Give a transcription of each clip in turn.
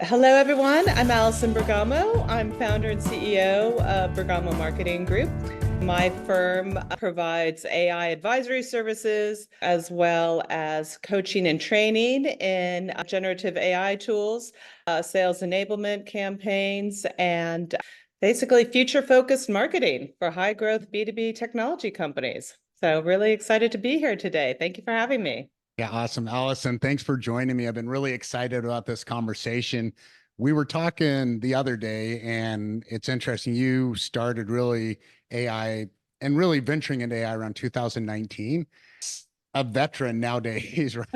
Hello, everyone. I'm Allison Bergamo. I'm founder and CEO of Bergamo Marketing Group. My firm provides AI advisory services as well as coaching and training in generative AI tools, sales enablement campaigns, and basically future-focused marketing for high-growth B2B technology companies. So really excited to be here today. Thank you for having me. Yeah, awesome. Allison, thanks for joining me. I've been really excited about this conversation. We were talking the other day, and it's interesting. You started really AI and really venturing into AI around 2019. A veteran nowadays, right?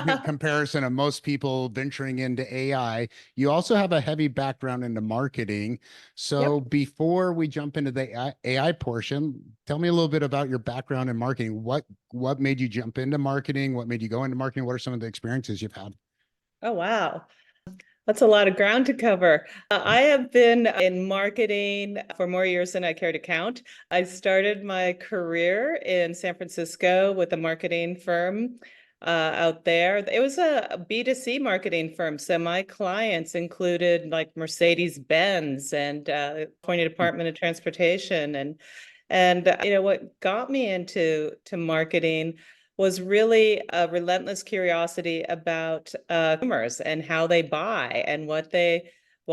In comparison of most people venturing into AI. You also have a heavy background into marketing. So Yep. before we jump into the AI portion, tell me a little bit about your background in marketing. What made you jump into marketing? What made you go into marketing? What are some of the experiences you've had? Oh, wow. That's a lot of ground to cover. I have been in marketing for more years than I care to count. I started my career in San Francisco with a marketing firm out there. It was a B2C marketing firm. So my clients included like Mercedes-Benz and California Department of Transportation. And what got me into marketing was really a relentless curiosity about consumers and how they buy and what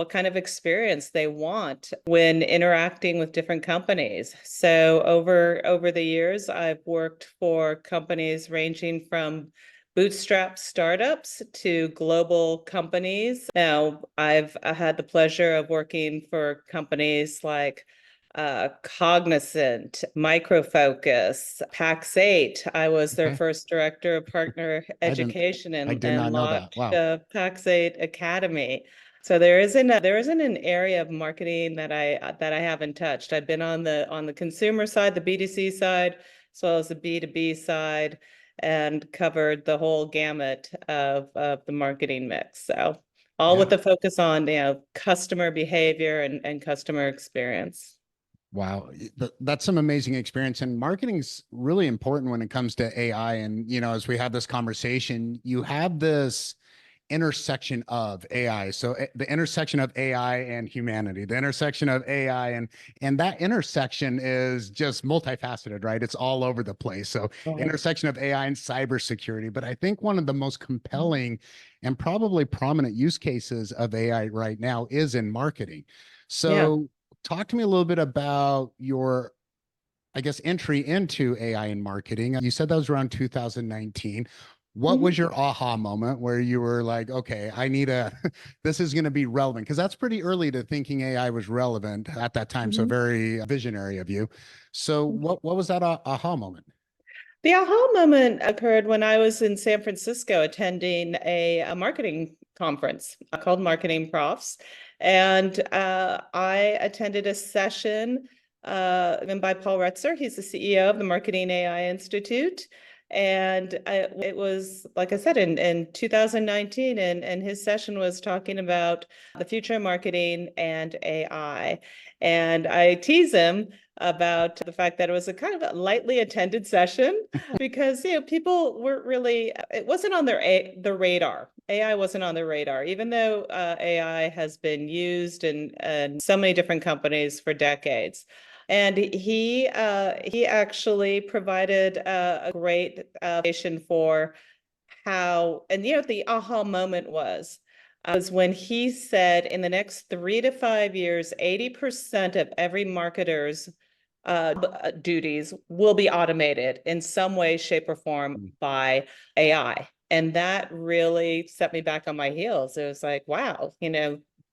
kind of experience they want when interacting with different companies. So over the years, I've worked for companies ranging from bootstrap startups to global companies. Now, I've had the pleasure of working for companies like Cognizant, Micro Focus, Pax8. I was their Okay. first director of partner I didn't, education I and, did not know that. launched Wow. Pax8 Academy. So there isn't an area of marketing that I haven't touched. I've been on the consumer side, the B2C side, as well as the B2B side, and covered the whole gamut of the marketing mix. So all with Yeah. the focus on customer behavior and customer experience. Wow, that's some amazing experience. And marketing's really important when it comes to AI. And, as we have this conversation, you have this intersection of AI. So the intersection of AI and humanity, the intersection of AI and that intersection is just multifaceted, right? It's all over the place. So Right. intersection of AI and cybersecurity. But I think one of the most compelling and probably prominent use cases of AI right now is in marketing. Yeah. So talk to me a little bit about your, I guess, entry into AI in marketing. You said that was around 2019. What was Mhm. your aha moment where you were like, okay, I need this is going to be relevant? Because that's pretty early to thinking AI was relevant at that time. So Mhm. very visionary of you. So what was that aha moment? The aha moment occurred when I was in San Francisco attending a marketing conference called Marketing Profs. And I attended a session given by Paul Retzer. He's the CEO of the Marketing AI Institute. And it was, like I said, in 2019, and his session was talking about the future of marketing and AI. And I tease him about the fact that it was a kind of a lightly attended session because people weren't really, it wasn't on the radar. AI wasn't on their radar, even though AI has been used in so many different companies for decades. And he actually provided a great foundation for how, and the aha moment was when he said in the next 3 to 5 years, 80% of every marketer's duties will be automated in some way, shape, or form by AI. And that really set me back on my heels. It was like, wow,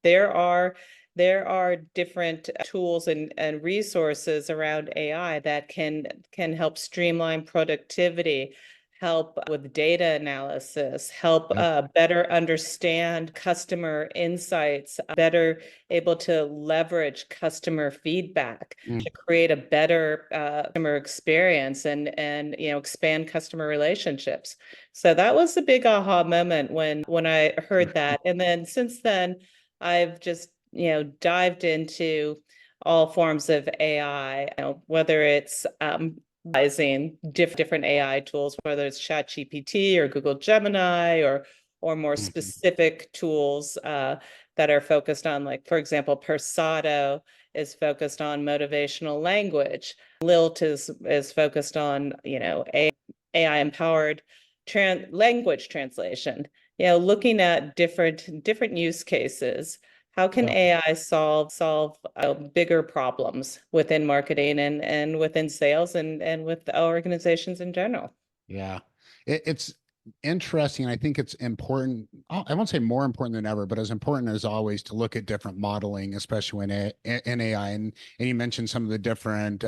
there are there are different tools and resources around AI that can help streamline productivity, help with data analysis, help Yep. better understand customer insights, better able to leverage customer feedback Mm. to create a better customer experience and expand customer relationships. So that was the big aha moment when I heard that. And then since then, I've just dived into all forms of AI, whether it's utilizing different AI tools, whether it's ChatGPT or Google Gemini or more Mhm. specific tools that are focused on, like, for example, Persado is focused on motivational language. Lilt is focused on, AI empowered language translation. Looking at different use cases. How can Yeah. AI solve bigger problems within marketing and within sales and with organizations in general? Yeah. It's interesting. I think it's important. I won't say more important than ever, but as important as always to look at different modeling, especially in AI. And you mentioned some of the different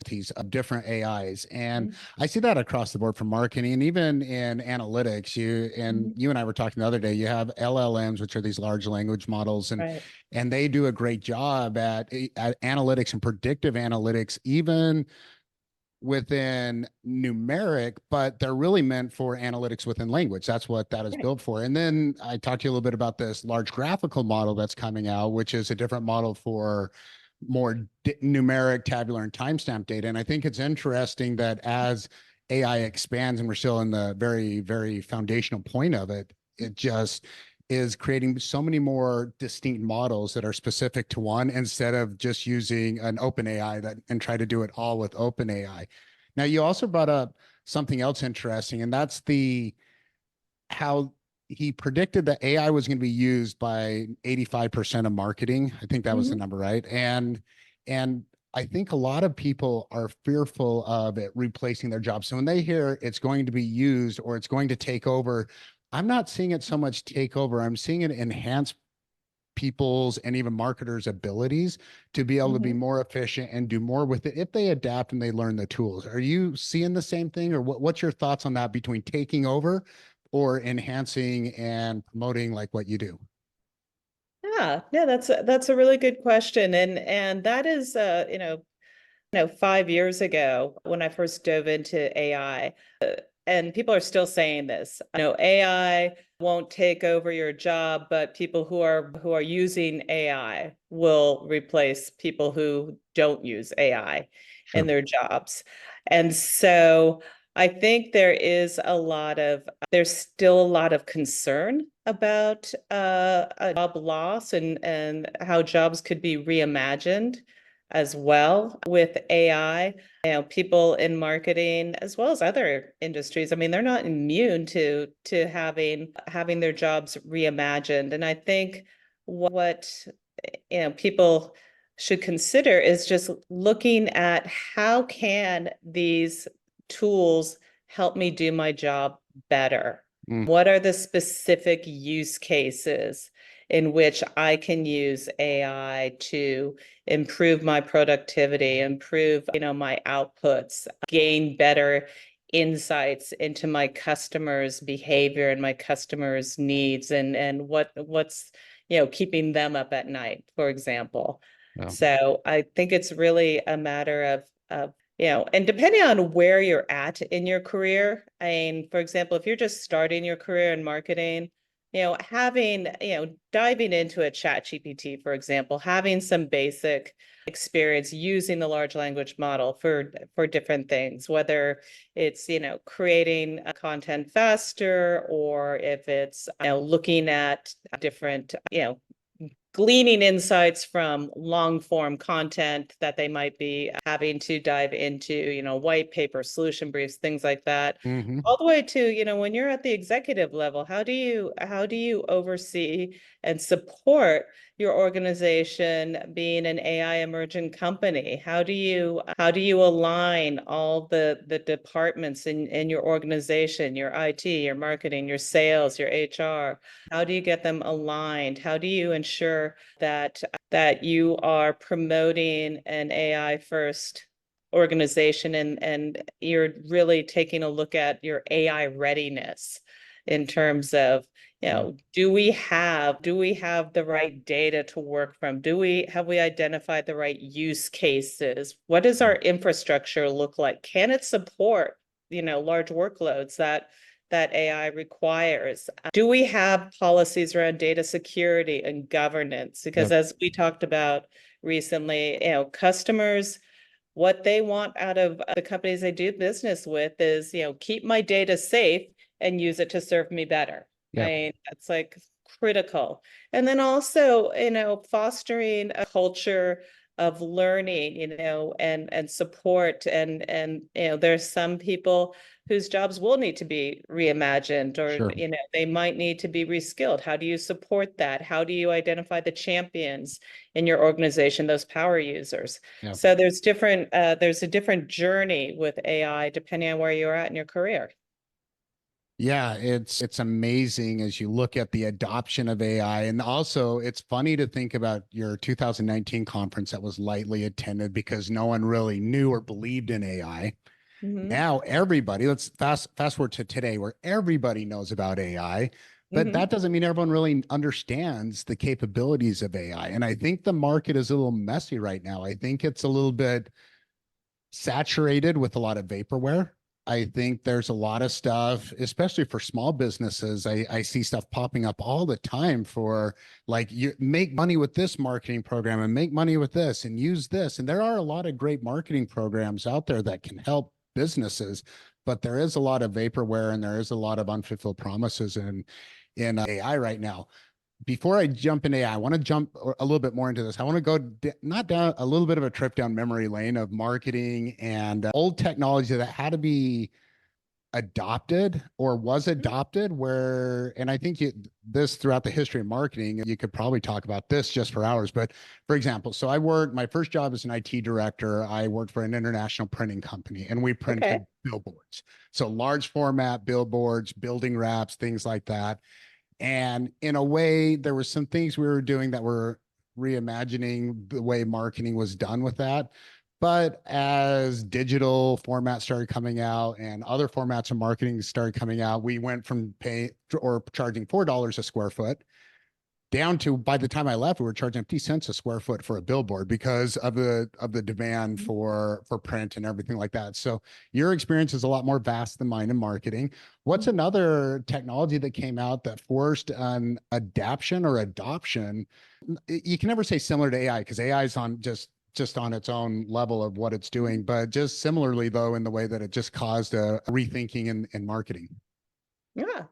these of different AIs. And Mhm. I see that across the board for marketing and even in analytics. Mhm. You and I were talking the other day, you have LLMs, which are these large language models, Right. and they do a great job at analytics and predictive analytics, even within numeric, but they're really meant for analytics within language. That's what that is Right. built for. And then I talked to you a little bit about this large graphical model that's coming out, which is a different model for more numeric, tabular, and timestamp data. And I think it's interesting that as AI expands, and we're still in the very, very foundational point of it, it just is creating so many more distinct models that are specific to one instead of just using an open AI that and try to do it all with open AI. Now, you also brought up something else interesting, and that's the how he predicted that AI was going to be used by 85% of marketing. I think that was the Mhm. number, right? And I think a lot of people are fearful of it replacing their jobs. So when they hear it's going to be used or it's going to take over, I'm not seeing it so much take over. I'm seeing it enhance people's and even marketers' abilities to be able to be Mhm. more efficient and do more with it if they adapt and they learn the tools. Are you seeing the same thing, or what's your thoughts on that between taking over or enhancing and promoting like what you do? Yeah, that's a really good question. And that is, 5 years ago when I first dove into AI, and people are still saying this, AI won't take over your job, but people who are using AI will replace people who don't use AI in Sure. their jobs. And so I think there's still a lot of concern about a job loss and how jobs could be reimagined as well with AI. People in marketing as well as other industries, I mean, they're not immune to having their jobs reimagined. And I think what people should consider is just looking at how can these tools help me do my job better? Mm, What are the specific use cases in which I can use AI to improve my productivity, improve, my outputs, gain better insights into my customers' behavior and my customers' needs and what's keeping them up at night, for example. yeah. So I think it's really a matter of and depending on where you're at in your career, I mean, for example, if you're just starting your career in marketing, diving into a ChatGPT, for example, having some basic experience using the large language model for different things, whether it's, creating content faster, or if it's, looking at different, gleaning insights from long form content that they might be having to dive into, white paper, solution briefs, things like that. Hmm. All the way to, when you're at the executive level, how do you oversee and support your organization being an AI emerging company? How do you align all the departments in your organization, your IT, your marketing, your sales, your HR? How do you get them aligned? How do you ensure that you are promoting an AI first organization and you're really taking a look at your AI readiness in terms of, Yeah. do we have the right data to work from? Have we identified the right use cases? What does our infrastructure look like? Can it support, large workloads that AI requires? Do we have policies around data security and governance? Because Yep. as we talked about recently, customers, what they want out of the companies they do business with is, keep my data safe and use it to serve me better. Yeah, That's like critical. And then also, fostering a culture of learning, and support. And there's some people whose jobs will need to be reimagined, or, sure. they might need to be reskilled. How do you support that? How do you identify the champions in your organization, those power users? Yeah. So there's a different journey with AI depending on where you're at in your career. Yeah, it's amazing as you look at the adoption of AI. And also it's funny to think about your 2019 conference that was lightly attended because no one really knew or believed in AI. Hmm. Now everybody, let's fast forward to today where everybody knows about AI, but Hmm. that doesn't mean everyone really understands the capabilities of AI. And I think the market is a little messy right now. I think it's a little bit saturated with a lot of vaporware. I think there's a lot of stuff, especially for small businesses. I see stuff popping up all the time for like, you make money with this marketing program and make money with this and use this. And there are a lot of great marketing programs out there that can help businesses, but there is a lot of vaporware and there is a lot of unfulfilled promises in AI right now. Before I jump into AI, I want to jump a little bit more into this. I want to go not down a little bit of a trip down memory lane of marketing and old technology that had to be adopted or was adopted where, and I think this throughout the history of marketing, you could probably talk about this just for hours. But for example, so my first job as an IT director, I worked for an international printing company and we Okay. printed billboards. So large format billboards, building wraps, things like that. And in a way, there were some things we were doing that were reimagining the way marketing was done with that. But as digital formats started coming out and other formats of marketing started coming out, we went from pay or charging $4 a square foot down to, by the time I left, we were charging 50 cents a square foot for a billboard because of the demand for print and everything like that. So your experience is a lot more vast than mine in marketing. What's another technology that came out that forced an adaption or adoption? You can never say similar to AI because AI is on just on its own level of what it's doing, but just similarly though in the way that it just caused a rethinking in marketing. Yeah.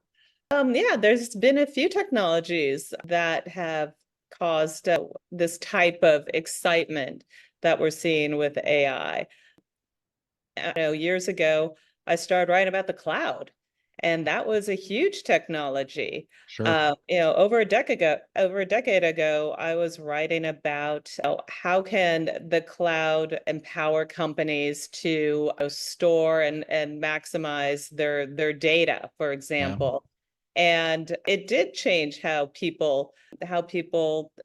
Yeah, there's been a few technologies that have caused this type of excitement that we're seeing with AI. Years ago, I started writing about the cloud, and that was a huge technology. Sure. Over a decade ago, I was writing about how can the cloud empower companies to store and maximize their data, for Yeah. example. And it did change how people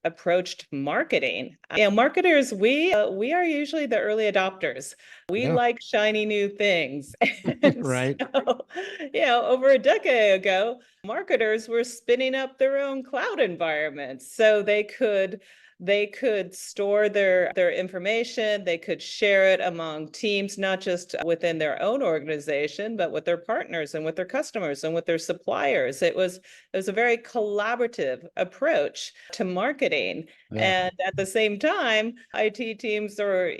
approached marketing. Marketers, we are usually the early adopters. We Yeah. like shiny new things. And Right. so, over a decade ago, marketers were spinning up their own cloud environments so they could store their information, they could share it among teams, not just within their own organization, but with their partners and with their customers and with their suppliers. It was a very collaborative approach to marketing. Yeah. And at the same time, IT teams are,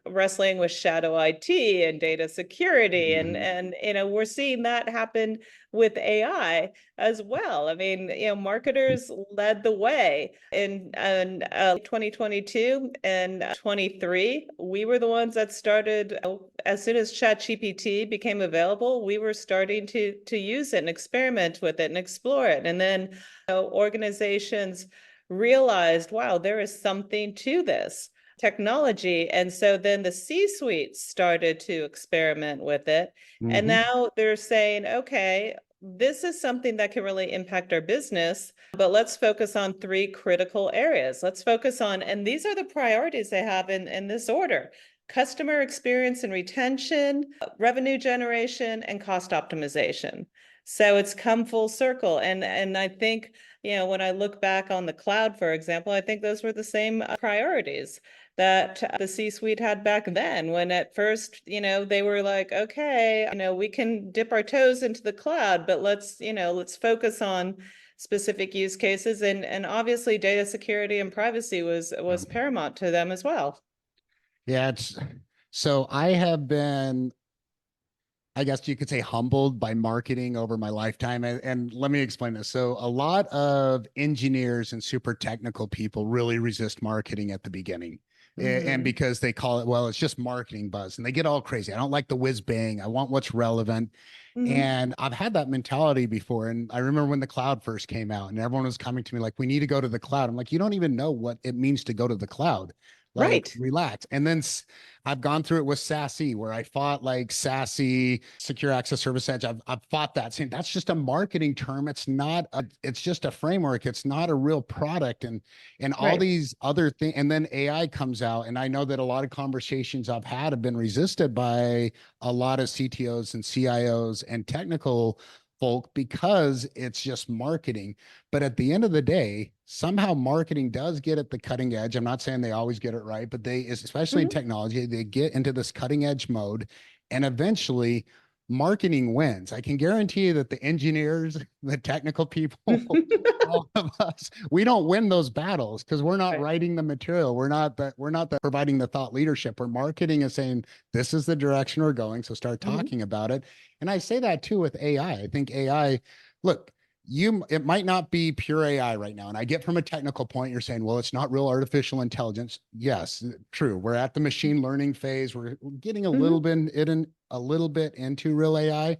wrestling with shadow IT and data security. And, Mhm. and, we're seeing that happen with AI as well. I mean, marketers led the way in 2022 and 23. We were the ones that started, as soon as ChatGPT became available, we were starting to use it and experiment with it and explore it. And then organizations realized, wow, there is something to this technology. And so then the C-suite started to experiment with it. And Mhm. now they're saying, okay, this is something that can really impact our business, but let's focus on three critical areas. Let's focus on, and these are the priorities they have in this order: customer experience and retention, revenue generation, and cost optimization. So it's come full circle. And I think, when I look back on the cloud, for example, I think those were the same priorities that the C-suite had back then, when at first, they were like, okay, we can dip our toes into the cloud, but let's focus on specific use cases. And obviously data security and privacy was paramount to them as well. Yeah, so I have been I guess you could say, humbled by marketing over my lifetime. And let me explain this. So a lot of engineers and super technical people really resist marketing at the beginning. And Hmm. because they call it, well, it's just marketing buzz, and they get all crazy. I don't like the whiz bang. I want what's relevant. Hmm. And I've had that mentality before. And I remember when the cloud first came out and everyone was coming to me like, we need to go to the cloud. I'm like, you don't even know what it means to go to the cloud. Like, Right. relax. And then I've gone through it with SASE, where I fought like SASE, Secure Access Service Edge. I've fought that, saying that's just a marketing term. It's not it's just a framework. It's not a real product. And all Right. these other things. And then AI comes out. And I know that a lot of conversations I've had have been resisted by a lot of CTOs and CIOs and technical folk because it's just marketing. But at the end of the day, somehow marketing does get at the cutting edge. I'm not saying they always get it right, but they, especially in Hmm. technology, they get into this cutting edge mode, and eventually marketing wins. I can guarantee you that the engineers, the technical people, all of us, we don't win those battles because we're not Right. writing the material. We're not providing the thought leadership. We're marketing and saying this is the direction we're going. So start Hmm. talking about it. And I say that too with AI. I think AI, look, it might not be pure AI right now. And I get from a technical point, you're saying, well, it's not real artificial intelligence. Yes, true. We're at the machine learning phase. We're getting a little Hmm. bit in a little bit into real AI,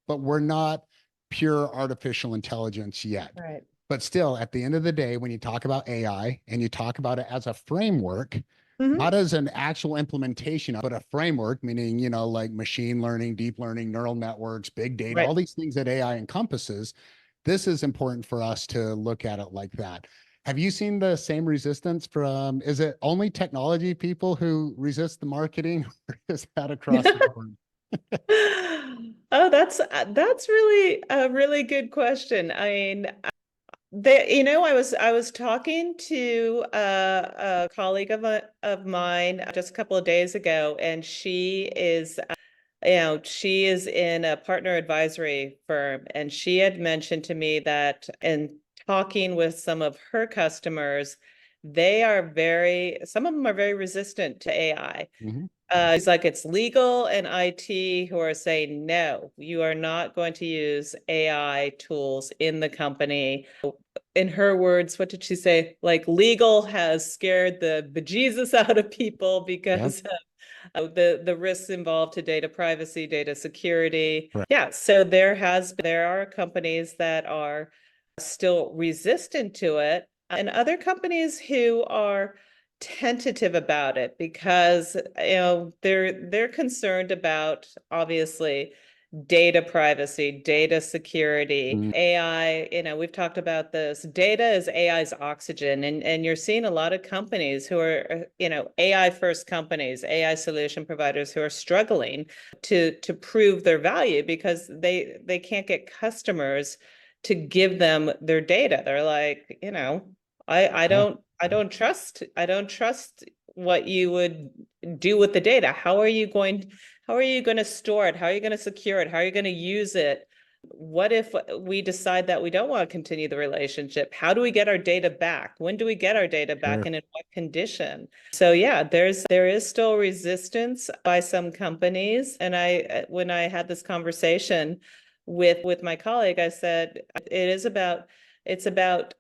but we're not pure artificial intelligence yet. Right. But still, at the end of the day, when you talk about AI and you talk about it as a framework, Hmm. not as an actual implementation, but a framework, meaning, like machine learning, deep learning, neural networks, big data, all Right. these things that AI encompasses, this is important for us to look at it like that. Have you seen the same resistance from, is it only technology people who resist the marketing, or is that across the board? Oh, that's really a really good question. I mean, I was talking to a colleague of mine just a couple of days ago, and she is in a partner advisory firm, and she had mentioned to me that in talking with some of her customers, some of them are very resistant to AI. Mhm. He's like, it's legal and IT who are saying, no, you are not going to use AI tools in the company. In her words, what did she say? Like, legal has scared the bejesus out of people Yep. because the risks involved to data privacy, data security. Right. Yeah, so there are companies that are still resistant to it, and other companies who are tentative about it because they're concerned about, obviously, data privacy, data security, Mm, AI. We've talked about this. Data is AI's oxygen, and you're seeing a lot of companies who are, AI first companies, AI solution providers who are struggling to prove their value because they can't get customers to give them their data. They're like, yeah. I don't trust what you would do with the data. How are you going to store it? How are you going to secure it? How are you going to use it? What if we decide that we don't want to continue the relationship? How do we get our data back? When do we get our data back Sure. and in what condition? So yeah, there is still resistance by some companies. And when I had this conversation with my colleague, I said it's about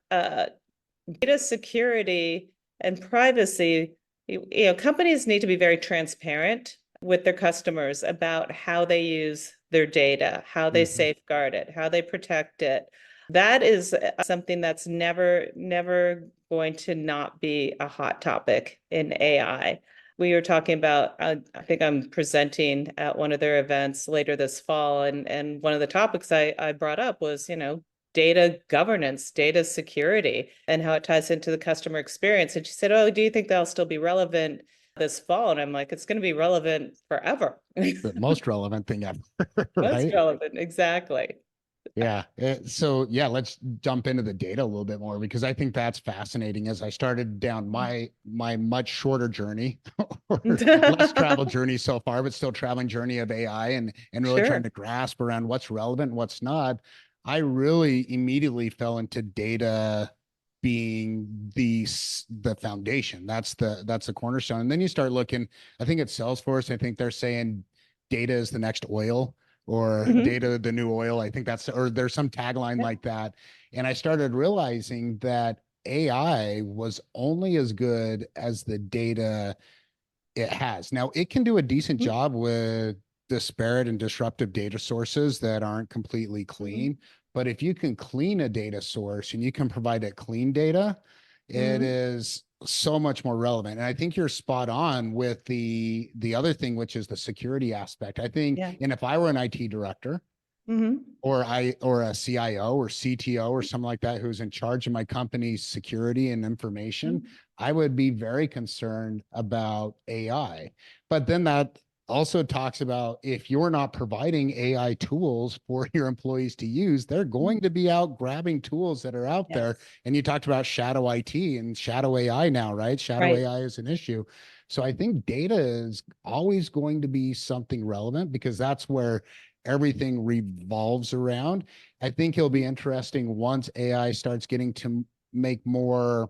data security and privacy. Companies need to be very transparent with their customers about how they use their data, how they Mhm. safeguard it, how they protect it. That is something that's never going to not be a hot topic in AI. We were talking about, I think I'm presenting at one of their events later this fall, and one of the topics I brought up was, data governance, data security, and how it ties into the customer experience. And she said, "Oh, do you think that'll still be relevant this fall?" And I'm like, "It's going to be relevant forever." The most relevant thing ever, Most right? relevant, exactly. Yeah. So yeah, let's jump into the data a little bit more because I think that's fascinating. As I started down my much shorter journey, or less travel journey so far, but still traveling journey of AI, and really trying Sure. to grasp around what's relevant and what's not. I really immediately fell into data being the foundation. That's the cornerstone. And then you start looking, I think it's Salesforce. I think they're saying data is the next oil. or Mhm. data the new oil. I think that's, or there's some tagline like that. And I started realizing that AI was only as good as the data it has. Now, it can do a decent Mhm. job with disparate and disruptive data sources that aren't completely Mhm. clean. But if you can clean a data source and you can provide it clean data, it Mhm. is so much more relevant. And I think you're spot on with the other thing, which is the security aspect. I think, Yeah. and if I were an IT director, Mhm. or a CIO or CTO or something like that who's in charge of my company's security and information, Mhm. I would be very concerned about AI. But then that also talks about if you're not providing AI tools for your employees to use, they're going to be out grabbing tools that are out there. Yes. And you talked about shadow IT and shadow AI now, right? Shadow Right. AI is an issue. So I think data is always going to be something relevant because that's where everything revolves around. I think it'll be interesting once AI starts getting to make more,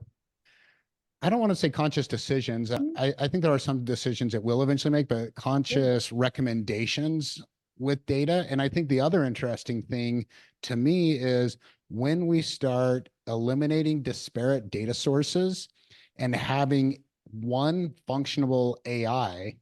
I don't want to say conscious decisions. Mhm. I think there are some decisions it will eventually make, but Yeah. conscious recommendations with data. And I think the other interesting thing to me is when we start eliminating disparate data sources and having one functional AI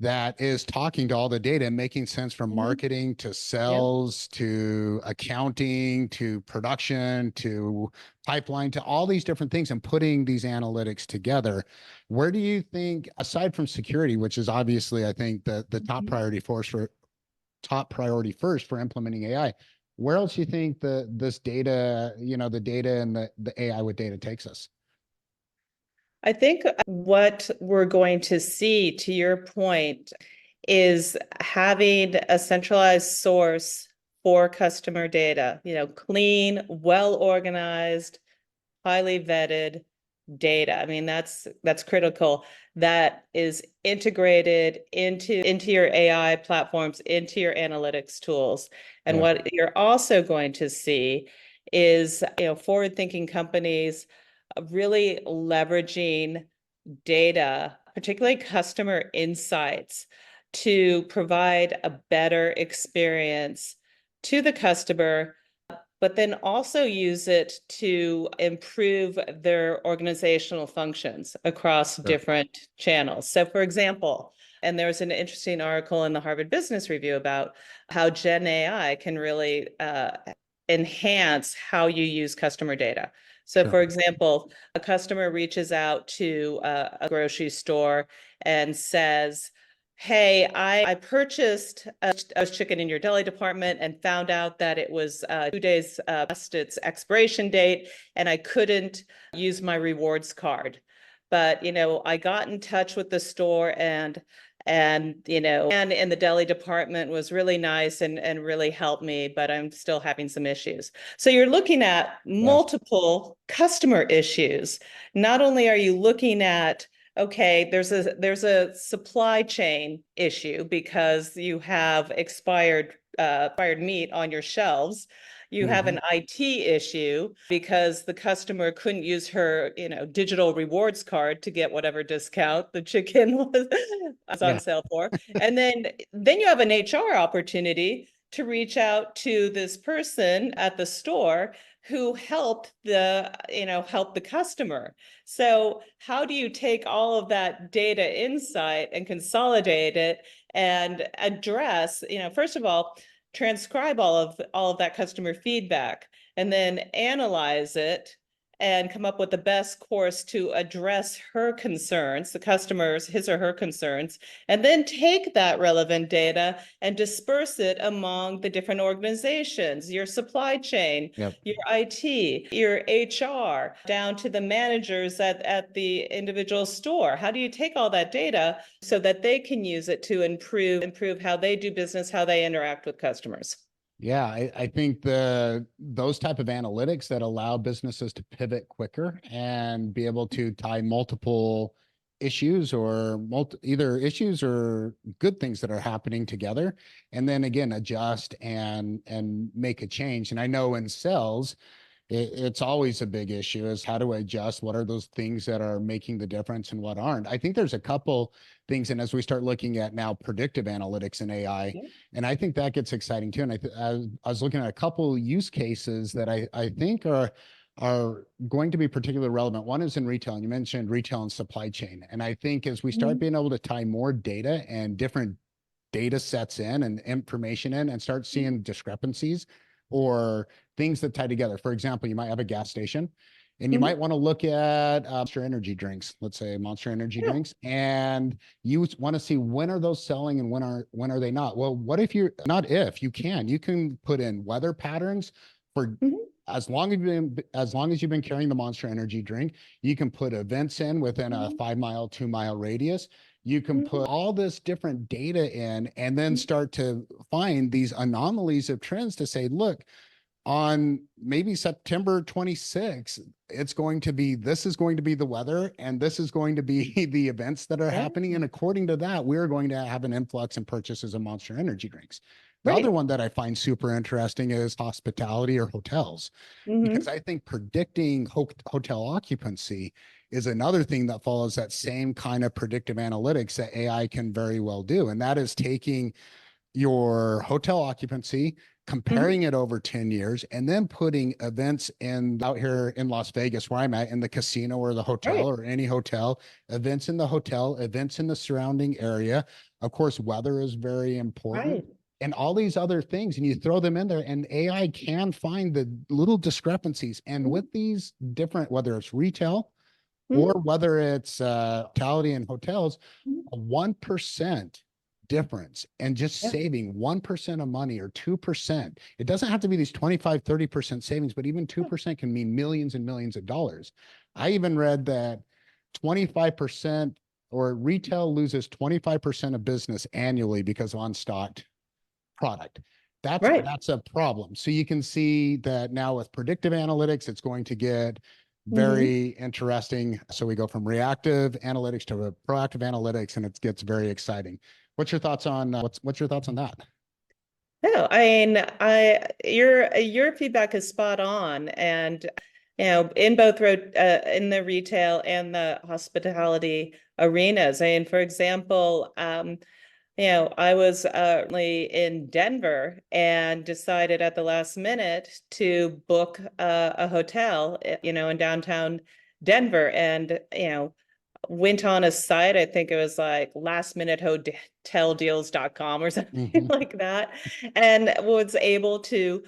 that is talking to all the data and making sense from Mhm. marketing to Yep. sales to accounting to production to pipeline to all these different things and putting these analytics together. Where do you think, aside from security, which is obviously, I think, the top Mhm. priority for us for top priority first for implementing AI, where else do you think this data, the data and the AI with data takes us? I think what we're going to see, to your point, is having a centralized source for customer data, clean, well organized, highly vetted data. I mean, that's critical. That is integrated into your AI platforms, into your analytics tools. And Yeah, what you're also going to see is, forward-thinking companies really leveraging data, particularly customer insights, to provide a better experience to the customer, but then also use it to improve their organizational functions across sure. different channels. So, for example, and there was an interesting article in the Harvard Business Review about how Gen AI can really enhance how you use customer data. So, Sure. for example, a customer reaches out to a grocery store and says, "Hey, I purchased a chicken in your deli department and found out that it was 2 days past its expiration date, and I couldn't use my rewards card. But I got in touch with the store and in the deli department was really nice and really helped me, but I'm still having some issues." So you're looking at Yes. multiple customer issues. Not only are you looking at, okay, there's a supply chain issue because you have expired meat on your shelves. You have Mhm. an IT issue because the customer couldn't use her, digital rewards card to get whatever discount the chicken was on Yeah. sale for. And then you have an HR opportunity to reach out to this person at the store who helped the customer. So how do you take all of that data insight and consolidate it and address, first of all, transcribe all of that customer feedback and then analyze it and come up with the best course to address her concerns, the customer's, his or her concerns, and then take that relevant data and disperse it among the different organizations, your supply chain, Yep. your IT, your HR, down to the managers at the individual store. How do you take all that data so that they can use it to improve how they do business, how they interact with customers? Yeah, I think those type of analytics that allow businesses to pivot quicker and be able to tie multiple issues or either issues or good things that are happening together, and then again adjust and make a change. And I know in sales, it's always a big issue is how do I adjust? What are those things that are making the difference and what aren't? I think there's a couple things. And as we start looking at now predictive analytics and AI, Yeah. and I think that gets exciting too. And I was looking at a couple use cases that I think are going to be particularly relevant. One is in retail, and you mentioned retail and supply chain. And I think as we start Mhm. being able to tie more data and different data sets in and information in and start seeing discrepancies or things that tie together. For example, you might have a gas station and you Mhm. might want to look at Monster Energy drinks, let's say Monster Energy Yeah. drinks, and you want to see when are those selling and when are they not? Well, what if you're not if you can put in weather patterns for Mhm. as long as you've been carrying the Monster Energy drink, you can put events in within a Mhm. 5 mile, 2 mile radius. You can Mhm. put all this different data in and then Mhm. start to find these anomalies of trends to say, look, on maybe September 26th, this is going to be the weather and this is going to be the events that are Yeah. happening. And according to that, we're going to have an influx in purchases of Monster Energy drinks. The other Right. one that I find super interesting is hospitality or hotels, because Mhm. I think predicting hotel occupancy is another thing that follows that same kind of predictive analytics that AI can very well do. And that is taking your hotel occupancy, Mhm. comparing it over 10 years, and then putting events in out here in Las Vegas, where I'm at, in the casino or the hotel Right. or any hotel, events in the hotel, events in the surrounding area. Of course, weather is very important. Right. And all these other things, and you throw them in there, and AI can find the little discrepancies. And Mhm. with these different, whether it's retail or Mhm. whether it's hospitality and hotels, Mhm. a 1% difference and just Yeah. saving 1% of money or 2%. It doesn't have to be these 25, 30% savings, but even Yeah. 2% can mean millions and millions of dollars. I even read that 25% or retail loses 25% of business annually because of unstocked product. Right. That's a problem. So you can see that now with predictive analytics, it's going to get Mhm. very interesting. So we go from reactive analytics to proactive analytics, and it gets very exciting. What's your thoughts on what's your thoughts on that? No, I mean, your feedback is spot on, and in both in the retail and the hospitality arenas. I mean, for example, I was in Denver and decided at the last minute to book a hotel, in downtown Denver, and went on a site. I think it was like lastminutehoteldeals.com or something Mm-hmm. like that, and was able to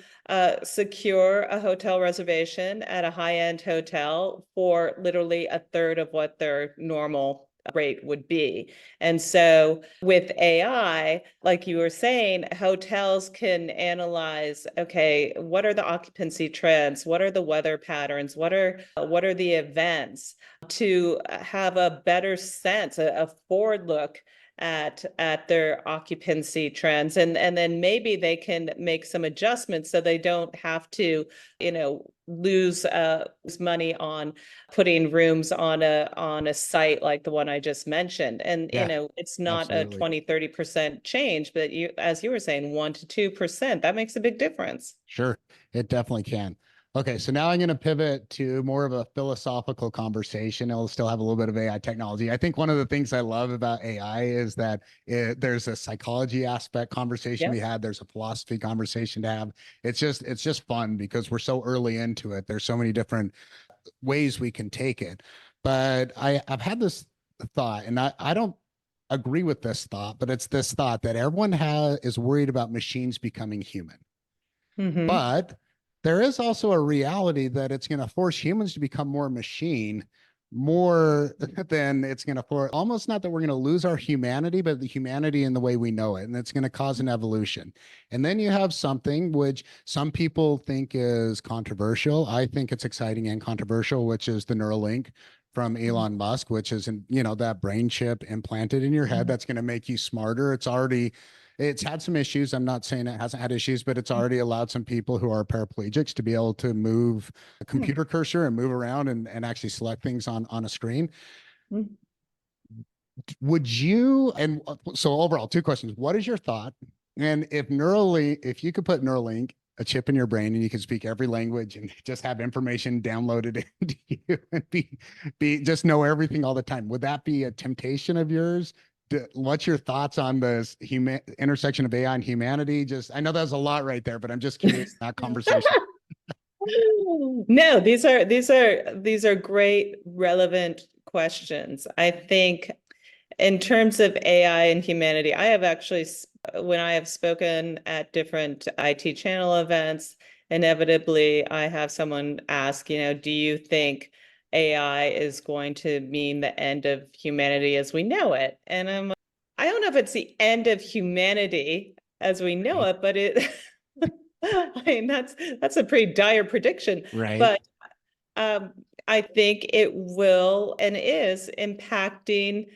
secure a hotel reservation at a high-end hotel for literally a third of what their normal rate would be. And so with AI, like you were saying, hotels can analyze, okay, what are the occupancy trends? What are the weather patterns? What are the events? To have a better sense, a forward look at their occupancy trends, and then maybe they can make some adjustments so they don't have to lose money on putting rooms on a site like the one I just mentioned. And Yeah, it's not a absolutely. 20-30% change, but as you were saying, 1 to 2%, that makes a big difference. Sure, it definitely can. Okay, so now I'm going to pivot to more of a philosophical conversation. It'll still have a little bit of AI technology. I think one of the things I love about AI is that there's a psychology aspect conversation Yeah. we had. There's a philosophy conversation to have. It's just fun because we're so early into it. There's so many different ways we can take it. But I've had this thought, and I don't agree with this thought, but it's this thought that everyone is worried about machines becoming human. Hmm. But there is also a reality that it's going to force humans to become more machine, more than it's going to force, almost not that we're going to lose our humanity, but the humanity in the way we know it. And it's going to cause an evolution. And then you have something which some people think is controversial. I think it's exciting and controversial, which is the Neuralink from Elon Musk, which is, that brain chip implanted in your head that's going to make you smarter. It's had some issues. I'm not saying it hasn't had issues, but it's already allowed some people who are paraplegics to be able to move a computer cursor and move around and actually select things on a screen. Would you, and so overall, two questions. What is your thought? And if you could put Neuralink a chip in your brain and you can speak every language and just have information downloaded into you and be just know everything all the time. Would that be a temptation of yours? What's your thoughts on this intersection of AI and humanity? Just, I know that's a lot right there, but I'm just curious that conversation. No, these are great, relevant questions. I think in terms of AI and humanity, I have actually, when I have spoken at different IT channel events, inevitably I have someone ask, do you think AI is going to mean the end of humanity as we know it? And I don't know if it's the end of humanity as we know it, but it, I mean, that's a pretty dire prediction. Right. But I think it will and is impacting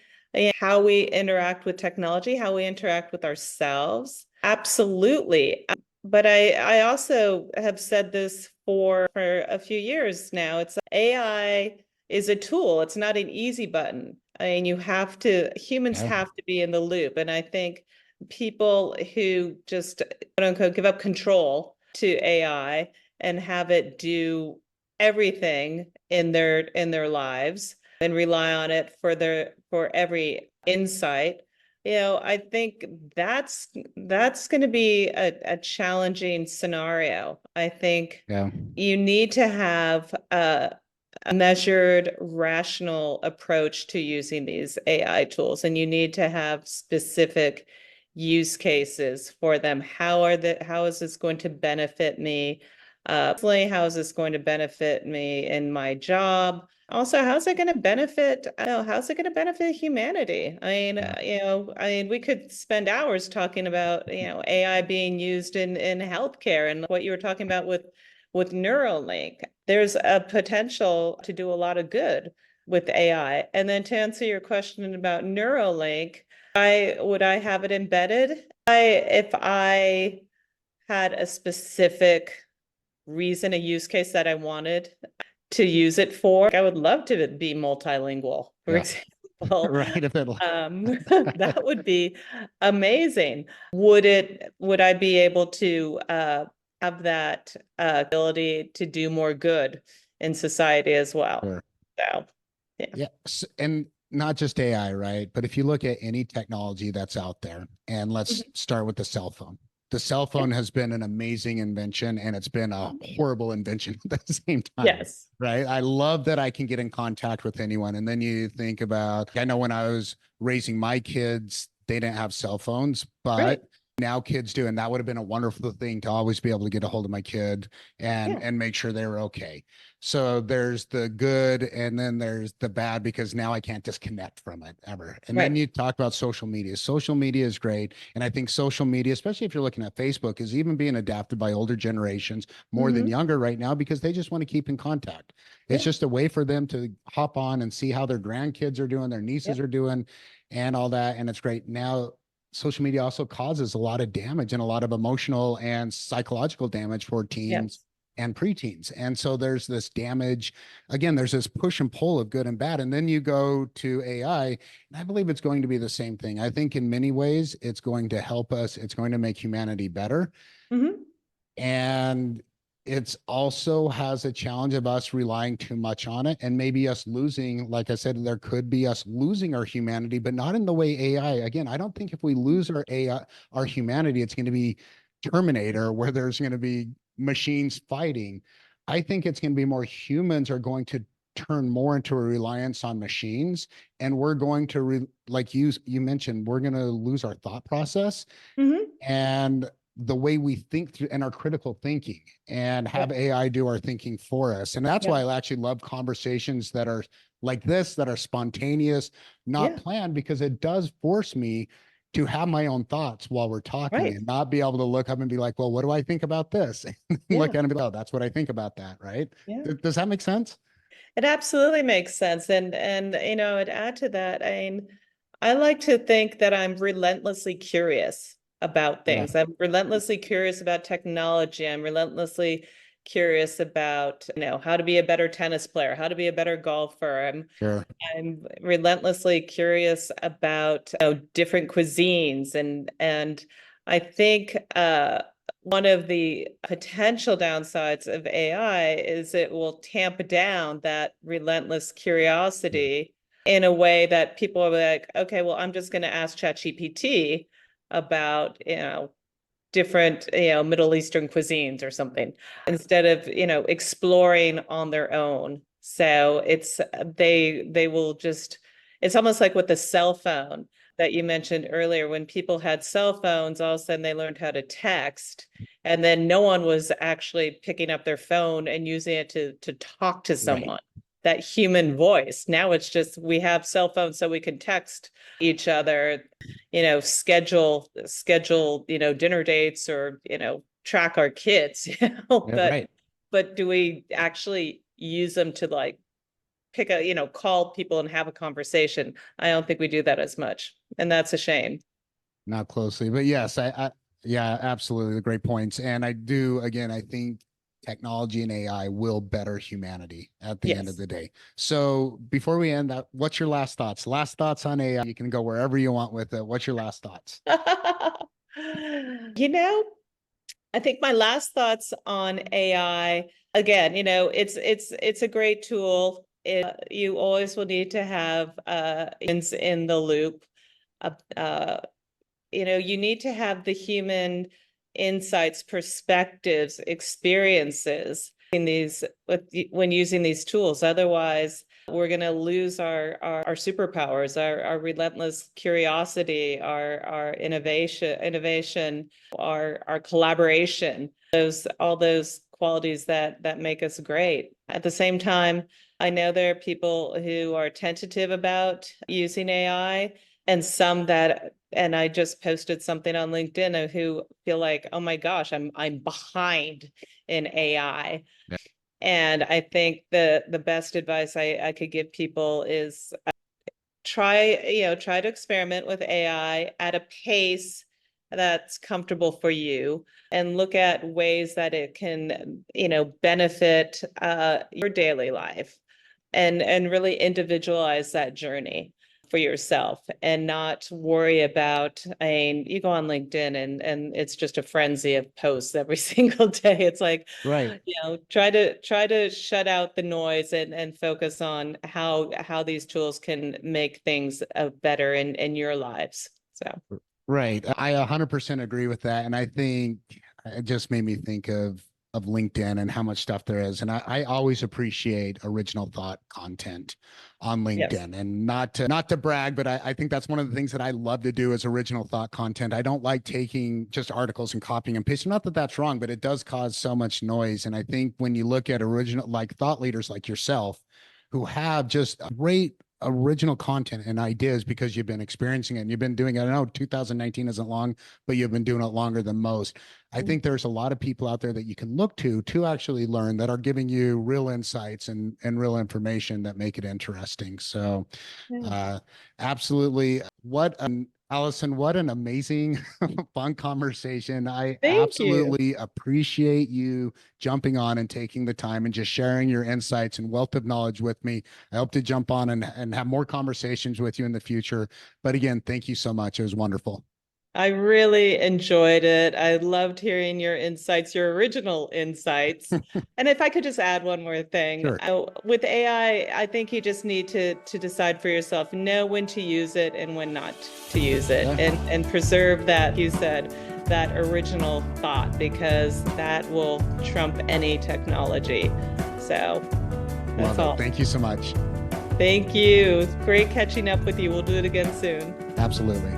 how we interact with technology, how we interact with ourselves. Absolutely. But I also have said this for a few years now. It's AI is a tool. It's not an easy button. I mean, humans have to be in the loop. And I think people who just quote unquote give up control to AI and have it do everything in their lives and rely on it for every insight. I think that's going to be a challenging scenario. I think you need to have a measured, rational approach to using these AI tools, and you need to have specific use cases for them. How is this going to benefit me? Personally, how is this going to benefit me in my job? Also, how's it going to benefit, how's it going to benefit humanity? We could spend hours talking about, AI being used in healthcare and what you were talking about with Neuralink. There's a potential to do a lot of good with AI. And then to answer your question about Neuralink, would I have it embedded? If I had a specific reason, a use case that I wanted to use it for, I would love to be multilingual, for example. Right. That would be amazing. Would I be able to have that ability to do more good in society as well? Sure. So, yeah. Yes. And not just AI, right? But if you look at any technology that's out there, and let's start with the cell phone. The cell phone has been an amazing invention, and it's been a horrible invention at the same time. Yes. Right. I love that I can get in contact with anyone. And then you think about, I know when I was raising my kids, they didn't have cell phones, but now kids do. And that would have been a wonderful thing to always be able to get a hold of my kid and make sure they were okay. So there's the good and then there's the bad, because now I can't disconnect from it ever. And then you talk about social media. Social media is great. And I think social media, especially if you're looking at Facebook, is even being adapted by older generations more than younger right now, because they just want to keep in contact. It's just a way for them to hop on and see how their grandkids are doing, their nieces are doing, and all that. And it's great. Now, social media also causes a lot of damage and a lot of emotional and psychological damage for teens and preteens. And so there's this damage. Again, there's this push and pull of good and bad. And then you go to AI, and I believe it's going to be the same thing. I think in many ways, it's going to help us. It's going to make humanity better. And it's also has a challenge of us relying too much on it and maybe us losing, like I said, there could be us losing our humanity, but not in the way AI. Again, I don't think if we lose our AI, our humanity, it's going to be Terminator, where there's going to be machines fighting. I think it's going to be more humans are going to turn more into a reliance on machines, and we're going to like you mentioned, we're going to lose our thought process and the way we think through and our critical thinking, and have AI do our thinking for us. And that's why I actually love conversations that are like this, that are spontaneous, not planned, because it does force me to have my own thoughts while we're talking and not be able to look up and be like, well, what do I think about this? And look at it and be like, oh, that's what I think about that. Right. Does that make sense? It absolutely makes sense. And I'd add to that. I like to think that I'm relentlessly curious about things. I'm relentlessly curious about technology. I'm relentlessly curious about, how to be a better tennis player, how to be a better golfer. I'm relentlessly curious about different cuisines, and I think one of the potential downsides of AI is it will tamp down that relentless curiosity in a way that people are like, okay, well, I'm just going to ask ChatGPT about, different, Middle Eastern cuisines or something, instead of, exploring on their own. So they will just, it's almost like with the cell phone that you mentioned earlier. When people had cell phones, all of a sudden they learned how to text, and then no one was actually picking up their phone and using it to talk to someone. Right. That human voice. Now it's just, we have cell phones so we can text each other, schedule, dinner dates, or, track our kids, but do we actually use them to like pick call people and have a conversation? I don't think we do that as much. And that's a shame. Not closely, but yes, yeah, absolutely. Great points. And I think technology and AI will better humanity at the end of the day. So before we end that, what's your last thoughts? Last thoughts on AI? You can go wherever you want with it. What's your last thoughts? I think my last thoughts on AI, again, it's a great tool. You always will need to have in the loop. You need to have the human insights, perspectives, experiences when using these tools. Otherwise, we're going to lose our superpowers, our relentless curiosity, our innovation, our collaboration, all those qualities that make us great. At the same time, I know there are people who are tentative about using AI, and some that, and I just posted something on LinkedIn, of who feel like, oh my gosh, I'm behind in AI. Yeah. And I think the best advice I could give people is try to experiment with AI at a pace that's comfortable for you, and look at ways that it can, benefit your daily life, and really individualize that journey for yourself, and not worry about, you go on LinkedIn and it's just a frenzy of posts every single day. It's like, right. Try to shut out the noise and focus on how these tools can make things better in your lives. So. Right. I 100% agree with that. And I think it just made me think of LinkedIn and how much stuff there is. And I always appreciate original thought content on LinkedIn. Yes. And not to brag, but I think that's one of the things that I love to do is original thought content. I don't like taking just articles and copying and pasting. Not that that's wrong, but it does cause so much noise. And I think when you look at original, like thought leaders like yourself, who have just great original content and ideas because you've been experiencing it and you've been doing it. I know 2019 isn't long, but you've been doing it longer than most. I think there's a lot of people out there that you can look to actually learn, that are giving you real insights and real information that make it interesting. So absolutely. Allison, what an amazing, fun conversation. I absolutely appreciate you jumping on and taking the time and just sharing your insights and wealth of knowledge with me. I hope to jump on and have more conversations with you in the future. But again, thank you so much. It was wonderful. I really enjoyed it. I loved hearing your insights, your original insights. And if I could just add one more thing. Sure. With AI, I think you just need to decide for yourself, know when to use it and when not to use it, and preserve that, you said, that original thought, because that will trump any technology. So that's all. Thank you so much. Thank you. It's great catching up with you. We'll do it again soon. Absolutely.